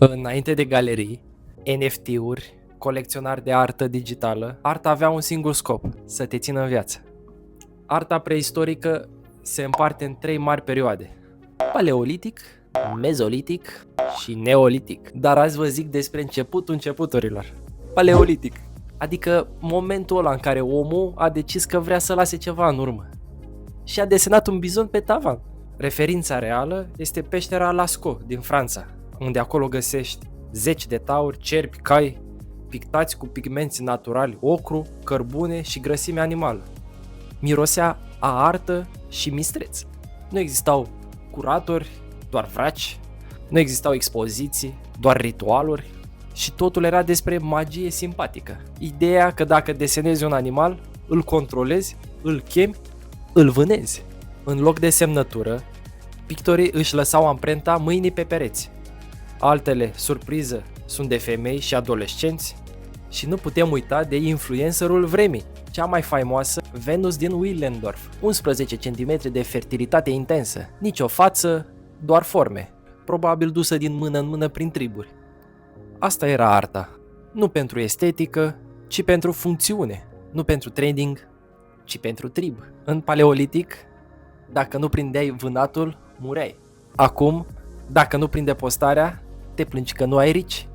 Înainte de galerii, NFT-uri, colecționar de artă digitală, arta avea un singur scop, să te țină în viață. Arta preistorică se împarte în 3 mari perioade: paleolitic, mezolitic și neolitic. Dar azi vă zic despre începutul începuturilor. Paleolitic, adică momentul ăla în care omul a decis că vrea să lase ceva în urmă și a desenat un bizon pe tavan. Referința reală este peștera Lascaux din Franța, unde acolo găsești zeci de tauri, cerbi, cai, pictați cu pigmenți naturali, ocru, cărbune și grăsime animală. Mirosea a artă și mistreț. Nu existau curatori, doar vraci, nu existau expoziții, doar ritualuri și totul era despre magie simpatică. Ideea că dacă desenezi un animal, îl controlezi, îl chemi, îl vânezi. În loc de semnătură, pictorii își lăsau amprenta mâinii pe pereți. Altele, surpriză, sunt de femei și adolescenți și nu putem uita de influencerul vremii, cea mai faimoasă, Venus din Willendorf, 11 cm de fertilitate intensă, nici o față, doar forme, probabil dusă din mână în mână prin triburi. Asta era arta, nu pentru estetică, ci pentru funcțiune, nu pentru trending, ci pentru trib. În paleolitic, dacă nu prindeai vânatul, mureai. Acum, dacă nu prinde postarea, te plângi că nu ai rici.